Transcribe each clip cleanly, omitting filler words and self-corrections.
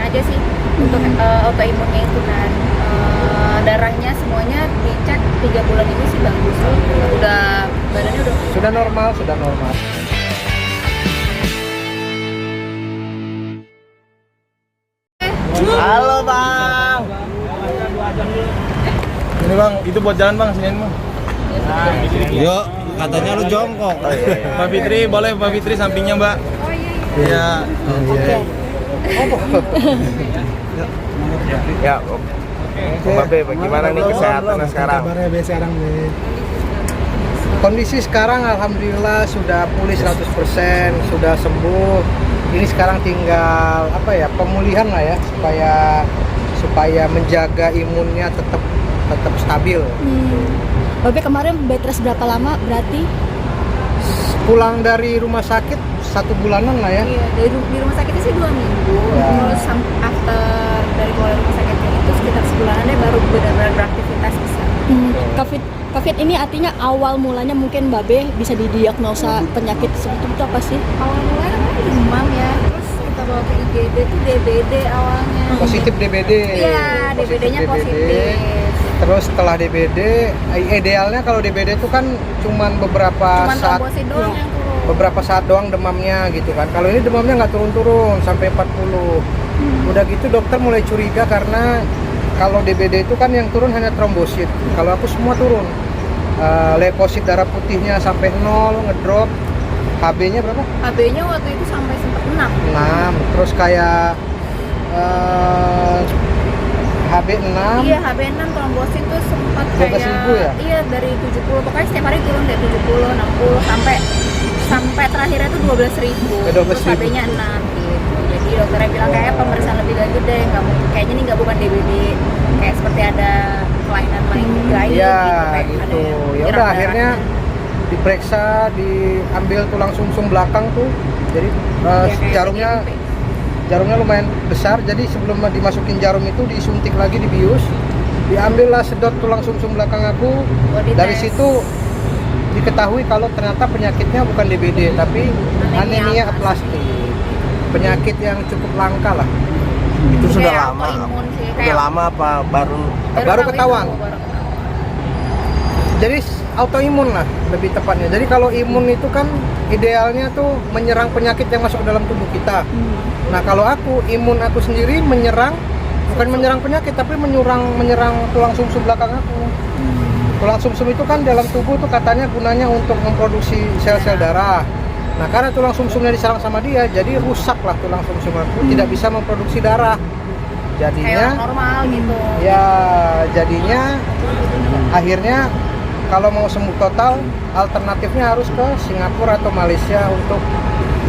aja sih untuk autoimunnya itu kan. Darahnya semuanya dicek 3 bulan ini sih bagus, udah badannya udah Sudah normal, sudah normal. Halo bang. Ini bang, itu buat jalan bang, sini bang. Yuk, katanya lu jongkok. Mbak Fitri, boleh Mbak Fitri sampingnya mbak? oh iya Iya. Ya, Mbak Be, bagaimana nih kesehatannya sekarang? Kabarnya Be sekarang nih. Kondisi sekarang alhamdulillah sudah pulih 100%, sudah sembuh. Ini sekarang tinggal pemulihan lah ya, supaya menjaga imunnya tetap stabil. Babe kemarin bed rest berapa lama berarti? Pulang dari rumah sakit 1 bulanan lah ya. iya di rumah sakitnya sih 2 minggu, Ya. terus after dari keluar rumah sakitnya itu sekitar sebulanan baru benar-benar beraktivitas bisa. COVID ini artinya awal mulanya mungkin Babe bisa didiagnosa penyakit seperti itu apa sih? Awal mulanya kan demam ya, terus kita bawa ke IGD tuh DBD awalnya. Positif DBD. Iya, DBD-nya positif. Terus setelah DBD, idealnya kalau DBD itu kan cuman beberapa Cuman saat trombosit doang yang turun. beberapa saat doang demamnya gitu kan. Kalau ini demamnya nggak turun-turun sampai 40. Udah gitu dokter mulai curiga karena kalau DBD itu kan yang turun hanya trombosit. Kalau aku semua turun. Leukosit darah putihnya sampai 0, ngedrop. HB-nya berapa? HB-nya waktu itu sampai sempat 6. 6. Terus kayak HB 6. Iya, HB 6 trombosit tuh sempat 12.000 ya? Iya, dari 70. Pokoknya setiap hari turun dari 70, 60 sampai terakhirnya tuh 12.000. Ke 12.000. Terus HB-nya 6 gitu. Jadi dokternya bilang kayak pemeriksaan lebih lanjut deh, kayaknya ini nggak bukan DBD. Kayak seperti ada kelainan lain Iya gitu. Kayak gitu. ada Ya nyerap udah akhirnya darahnya. diperiksa, diambil tulang sumsum belakang tuh. Jadi Kayak jarumnya TGP. jarumnya lumayan besar. Jadi sebelum dimasukin jarum itu disuntik lagi, dibius. Diambillah sedot tulang sumsum belakang aku. Body Dari test. situ diketahui kalau ternyata penyakitnya bukan DBD tapi anemia aplastik. Penyakit yang cukup langka lah. Itu sudah Kayak lama. autoimun sih, Udah kayak lama apa baru? Baru ketahuan. baru ketahuan. Jadi autoimun lah lebih tepatnya. Jadi kalau imun itu kan idealnya tuh menyerang penyakit yang masuk dalam tubuh kita. Nah kalau aku imun aku sendiri bukan menyerang penyakit tapi menyerang tulang sumsum belakang aku. Tulang sumsum itu kan dalam tubuh tuh katanya gunanya untuk memproduksi sel-sel darah. Nah karena tulang sumsumnya diserang sama dia, jadi rusak lah tulang sumsum aku, tidak bisa memproduksi darah. Kayak Jadinya orang normal gitu. ya jadinya akhirnya kalau mau sembuh total alternatifnya harus ke Singapura atau Malaysia untuk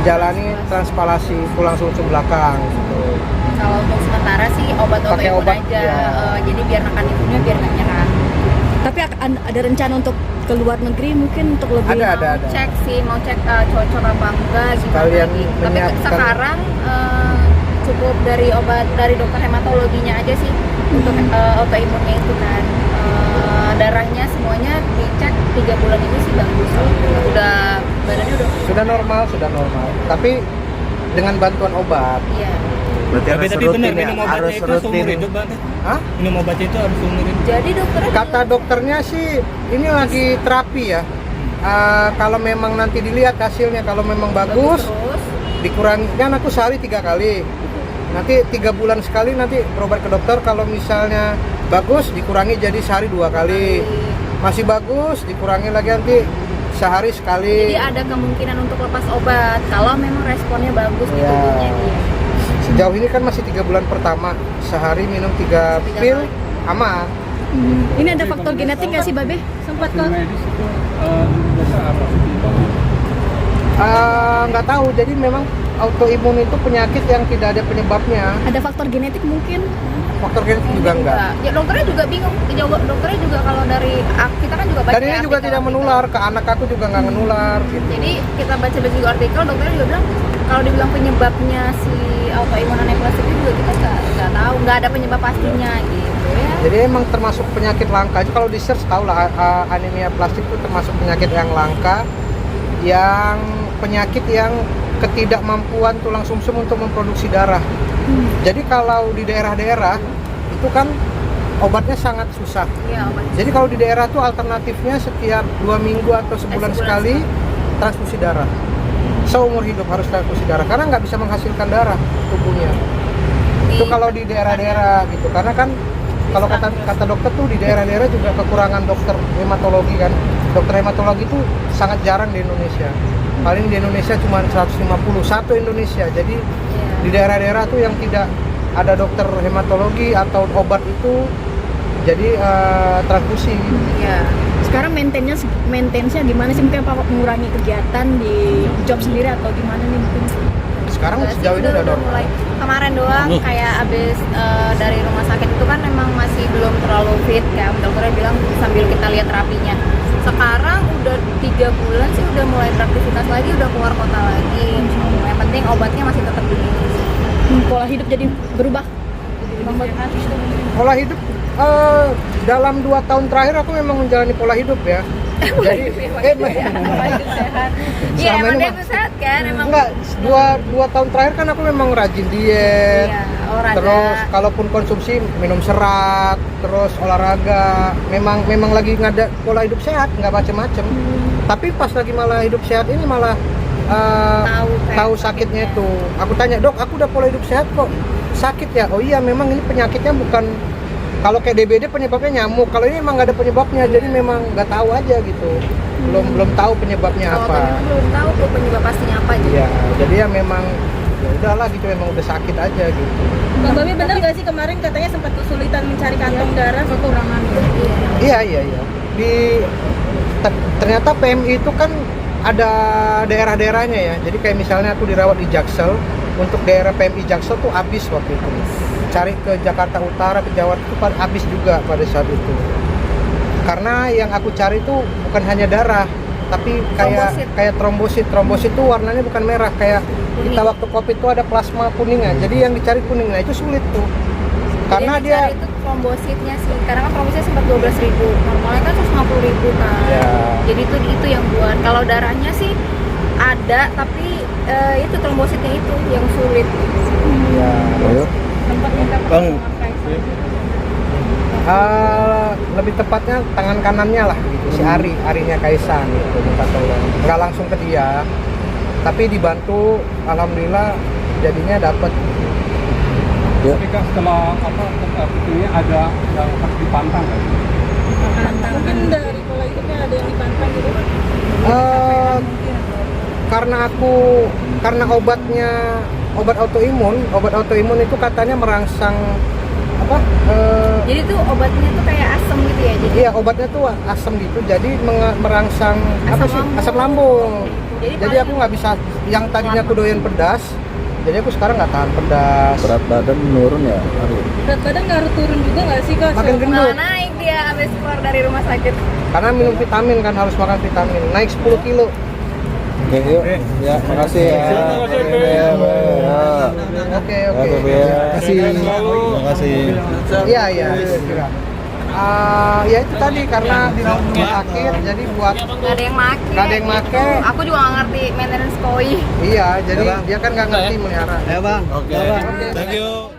jalani transplantasi tulang sumsum belakang gitu. Kalau untuk sementara sih obat Pakai autoimun obat, aja. ya. Jadi biar mechanismenya biar nggak nyerang. Tapi ada rencana untuk ke luar negeri mungkin untuk lebih Ada. Cek sih, mau cek cocok apa enggak gimana Sekalian gitu. Tapi menyiapkan. sekarang cukup dari obat dari dokter hematologinya aja sih untuk autoimunnya itu kan. Darahnya semuanya dicek 3 bulan ini sih bagus, udah badannya udah Sudah normal. Tapi dengan bantuan obat. iya. Berarti Tapi harus benar rutin ya, minum obatnya harus itu seumur rutin. hidup, Bang. Hah? Minum obatnya itu harus seumur hidup. Jadi dokternya Kata dokternya sih ini lagi terapi ya. Kalau memang nanti dilihat hasilnya, kalau memang bagus terus dikurangi, kan aku sehari 3 kali. Nanti 3 bulan sekali nanti berobat ke dokter. Kalau misalnya bagus dikurangi jadi sehari 2 kali. Masih bagus dikurangi lagi nanti sehari sekali. jadi ada kemungkinan untuk lepas obat kalau memang responnya bagus di Ya. tubuhnya dia. Sejauh ini kan masih 3 bulan pertama, sehari minum 3 Tiga pil kali. aman. Ini ada faktor genetik nggak sih Babe? Sempat ke Nggak tahu, jadi memang autoimun itu penyakit yang tidak ada penyebabnya. ada faktor genetik mungkin? Faktor genetik juga enggak. Ya dokternya juga bingung. Dokternya juga kalau dari kita kan juga baca Dan ini juga artikel- tidak menular, ke anak aku juga nggak menular gitu. Jadi kita baca juga artikel, dokternya juga bilang kalau dibilang penyebabnya si autoimun anaplastik itu juga kita nggak tahu, nggak ada penyebab pastinya gitu ya. Jadi emang termasuk penyakit langka. Jadi kalau di search tahu lah anemia plastik itu termasuk penyakit yang langka, yang penyakit yang ketidakmampuan tulang sumsum untuk memproduksi darah. Jadi kalau di daerah-daerah itu kan obatnya sangat susah. Iya, obat. Jadi kalau di daerah tuh alternatifnya setiap 2 minggu atau sebulan sekali transfusi darah. Seumur hidup harus transfusi darah karena nggak bisa menghasilkan darah tubuhnya. Itu kalau di daerah-daerah gitu. Karena kan kalau kata dokter tuh di daerah-daerah juga kekurangan dokter hematologi kan. Dokter hematologi itu sangat jarang di Indonesia. Paling di Indonesia cuma 151 Indonesia. Jadi di daerah-daerah tuh yang tidak ada dokter hematologi atau obat itu jadi transfusi. Iya. Sekarang maintenance-nya gimana sih? Mungkin apa mengurangi kegiatan di job sendiri atau gimana nih mungkin? Sekarang Enggak sih, sejauh ini udah mulai kemarin doang kayak abis dari rumah sakit itu kan memang masih belum terlalu fit kayak dokternya bilang sambil kita lihat terapinya. Sekarang udah 3 bulan sih udah mulai beraktivitas lagi, udah keluar kota lagi. Yang penting obatnya masih tetap diminum. Pola hidup jadi berubah. pola hidup dalam 2 tahun terakhir aku memang menjalani pola hidup ya. Jadi Pola hidup sehat. Iya, selama emang ini dia tuh sehat kan, emang. enggak, dua tahun terakhir kan aku memang rajin diet. Iya, olahraga. Terus kalaupun konsumsi minum serat, terus olahraga, memang lagi ngada pola hidup sehat, nggak macem-macem. Tapi pas lagi malah hidup sehat ini malah tahu sakitnya itu. Aku tanya, "Dok, aku udah pola hidup sehat kok. Sakit ya?" "Oh iya, memang ini penyakitnya bukan kalau kayak DBD penyebabnya nyamuk. Kalau ini memang nggak ada penyebabnya, jadi memang nggak tahu aja gitu. Belum tahu penyebabnya Kalau apa." memang belum tahu tuh penyebab pastinya apa gitu. Iya, jadi ya memang ya udahlah gitu, memang udah sakit aja gitu. Bang Babi benar nggak sih kemarin katanya sempat kesulitan mencari kantong darah kekurangan? Iya. Ternyata PMI itu kan ada daerah-daerahnya ya. Jadi kayak misalnya aku dirawat di Jaksel, untuk daerah PMI Jaksel tuh habis waktu itu. Cari ke Jakarta Utara, ke Jawa itu habis juga pada saat itu. Karena yang aku cari itu bukan hanya darah, tapi kayak trombosit. Trombosit itu warnanya bukan merah, kayak kita waktu Covid itu ada plasma kuningan. Jadi yang dicari kuning, nah itu sulit tuh. Karena Jadi dia itu trombositnya sih, karena kan trombositnya sempat 12.000, normalnya kan 150.000 kan. Ya. Jadi itu yang buat. Kalau darahnya sih ada, tapi itu trombositnya itu yang sulit. ya, Sempat minta Bang. pertolongan Kaisar. lebih tepatnya tangan kanannya lah gitu, si Arinya Kaisang gitu, minta tolong. Nggak langsung ke dia, tapi dibantu, alhamdulillah jadinya dapat. Ketika setelah ini ada yang harus dipantang kan? Mungkin dari pola hidupnya ada yang dipantang gitu. Karena obat autoimun itu katanya merangsang Jadi tuh obatnya tuh kayak asam gitu ya. Jadi iya, obatnya tuh asam gitu, jadi merangsang asam lambung. Jadi aku nggak bisa, yang tadinya aku doyan pedas, jadi aku sekarang nggak tahan pedas. Berat badan menurun ya, Ari? Berat badan ngaruh turun juga nggak sih kak? Makin gendut. malah naik dia abis keluar dari rumah sakit. Karena minum vitamin kan, harus makan vitamin. Naik 10 kilo. Oke, yuk. Ya, makasih ya. Oke. Terima kasih. Iya. Ya itu tadi, karena di rumah sakit, jadi buat Gak ada yang make. Nggak ada yang make. Aku juga gak ngerti maintenance koi. iya, jadi dia kan nggak ngerti melihara. Oke. Thank you.